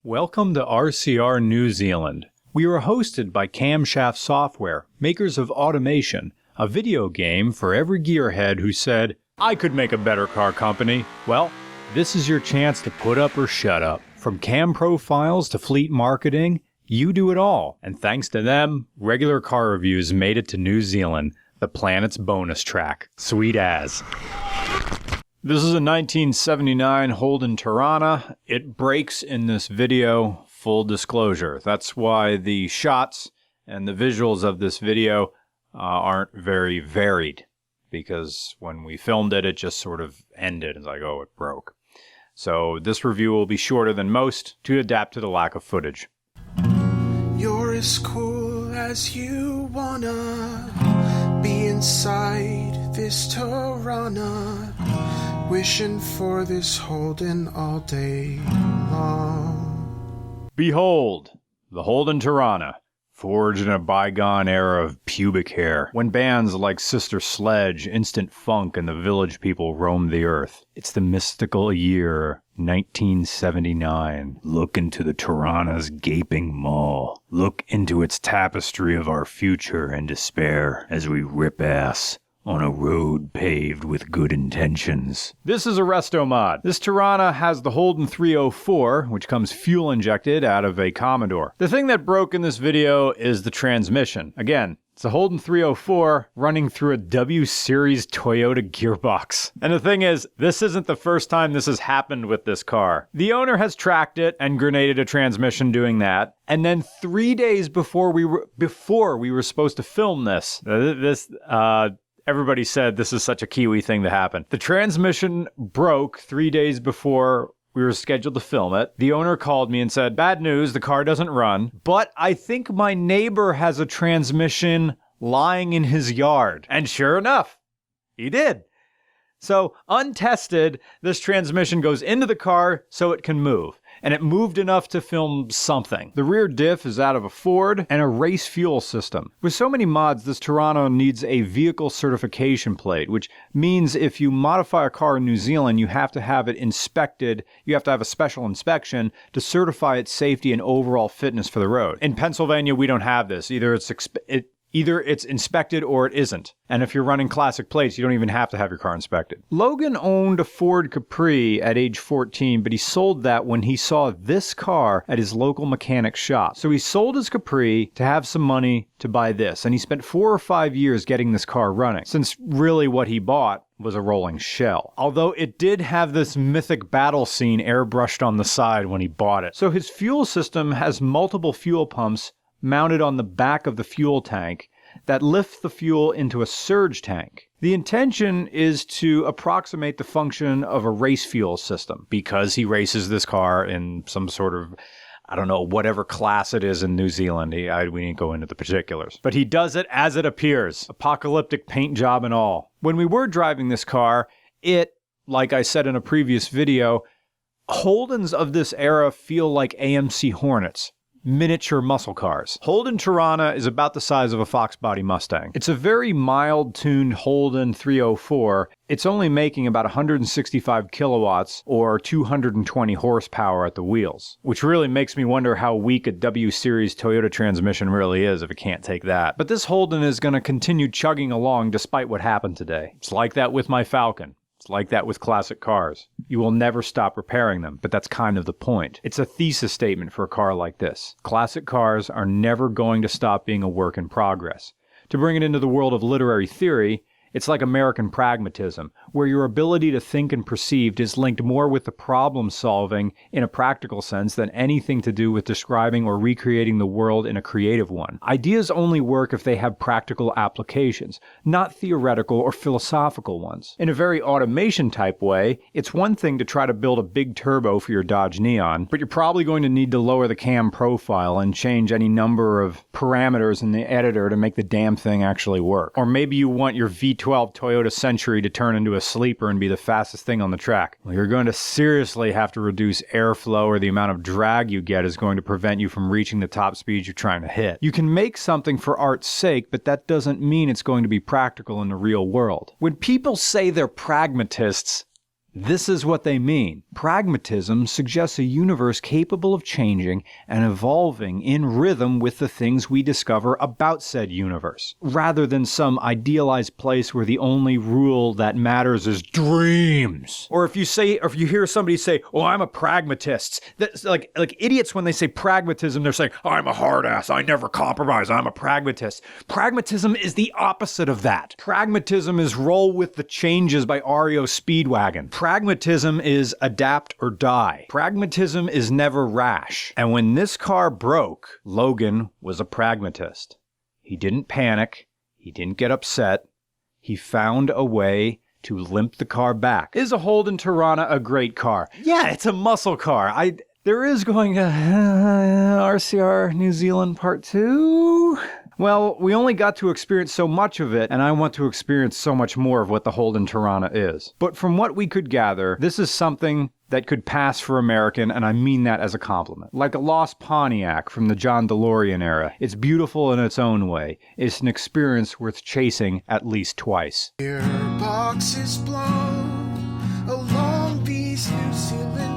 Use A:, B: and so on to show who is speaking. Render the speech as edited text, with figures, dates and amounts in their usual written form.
A: Welcome to RCR New Zealand. We are hosted by Camshaft Software, makers of Automation, a video game for every gearhead who said, I could make a better car company. Well, this is your chance to put up or shut up. From cam profiles to fleet marketing, you do it all. And thanks to them, regular car reviews made it to New Zealand, the planet's bonus track. Sweet as. This is a 1979 Holden Torana. It breaks in this video, full disclosure. That's why the shots and the visuals of this video aren't very varied, because when we filmed it, it just sort of ended. It's like, oh, it broke. So this review will be shorter than most to adapt to the lack of footage.
B: You're as cool as you wanna be inside this Torana, wishing for this Holden all day long.
A: Behold, the Holden Torana, forged in a bygone era of pubic hair, when bands like Sister Sledge, Instant Funk, and the Village People roamed the earth. It's the mystical year 1979. Look into the Torana's gaping maw. Look into its tapestry of our future and despair as we rip ass on a road paved with good intentions. This is a resto mod. This Torana has the Holden 304, which comes fuel injected out of a Commodore. The thing that broke in this video is the transmission. Again, it's a Holden 304 running through a W Series Toyota gearbox. And the thing is, this isn't the first time this has happened with this car. The owner has tracked it and grenaded a transmission doing that. And then 3 days before we were supposed to film this, everybody said this is such a Kiwi thing to happen. The transmission broke 3 days before we were scheduled to film it. The owner called me and said, bad news, the car doesn't run, but I think my neighbor has a transmission lying in his yard. And sure enough, he did. So, untested, this transmission goes into the car so it can move. And it moved enough to film something. The rear diff is out of a Ford and a race fuel system. With so many mods, this Torana needs a vehicle certification plate, which means if you modify a car in New Zealand, you have to have it inspected. You have to have a special inspection to certify its safety and overall fitness for the road. In Pennsylvania, we don't have this. Either it's inspected or it isn't. And if you're running classic plates, you don't even have to have your car inspected. Logan owned a Ford Capri at age 14, but he sold that when he saw this car at his local mechanic shop. So he sold his Capri to have some money to buy this. And he spent 4 or 5 years getting this car running, since really what he bought was a rolling shell. Although it did have this mythic battle scene airbrushed on the side when he bought it. So his fuel system has multiple fuel pumps mounted on the back of the fuel tank that lift the fuel into a surge tank. The intention is to approximate the function of a race fuel system, because he races this car in some sort of, I don't know, whatever class it is in New Zealand. We didn't go into the particulars. But he does it as it appears. Apocalyptic paint job and all. When we were driving this car, like I said in a previous video, Holdens of this era feel like AMC Hornets. Miniature muscle cars. Holden Torana is about the size of a Fox body Mustang. It's a very mild-tuned Holden 304. It's only making about 165 kilowatts or 220 horsepower at the wheels, which really makes me wonder how weak a W Series Toyota transmission really is if it can't take that. But this Holden is going to continue chugging along despite what happened today. It's like that with my Falcon. It's like that with classic cars. You will never stop repairing them, but that's kind of the point. It's a thesis statement for a car like this. Classic cars are never going to stop being a work in progress. To bring it into the world of literary theory, it's like American pragmatism, where your ability to think and perceive is linked more with the problem solving in a practical sense than anything to do with describing or recreating the world in a creative one. Ideas only work if they have practical applications, not theoretical or philosophical ones. In a very automation type way, it's one thing to try to build a big turbo for your Dodge Neon, but you're probably going to need to lower the cam profile and change any number of parameters in the editor to make the damn thing actually work. Or maybe you want your V12 Toyota Century to turn into a sleeper and be the fastest thing on the track. Well, you're going to seriously have to reduce airflow, or the amount of drag you get is going to prevent you from reaching the top speeds you're trying to hit. You can make something for art's sake, but that doesn't mean it's going to be practical in the real world. When people say they're pragmatists, This is what they mean. Pragmatism suggests a universe capable of changing and evolving in rhythm with the things we discover about said universe, rather than some idealized place where the only rule that matters is dreams. Or if you hear somebody say, "Oh, I'm a pragmatist," that's like idiots when they say pragmatism, they're saying, "Oh, I'm a hard ass. I never compromise. I'm a pragmatist." Pragmatism is the opposite of that. Pragmatism is roll with the changes by REO Speedwagon. Pragmatism is adapt or die. Pragmatism is never rash. And when this car broke, Logan was a pragmatist. He didn't panic. He didn't get upset. He found a way to limp the car back. Is a Holden Torana a great car? Yeah, it's a muscle car. There is going to RCR New Zealand Part 2? Well, we only got to experience so much of it, and I want to experience so much more of what the Holden Torana is. But from what we could gather, this is something that could pass for American, and I mean that as a compliment. Like a lost Pontiac from the John DeLorean era. It's beautiful in its own way. It's an experience worth chasing at least twice.
B: Gearboxes blow along these New Zealand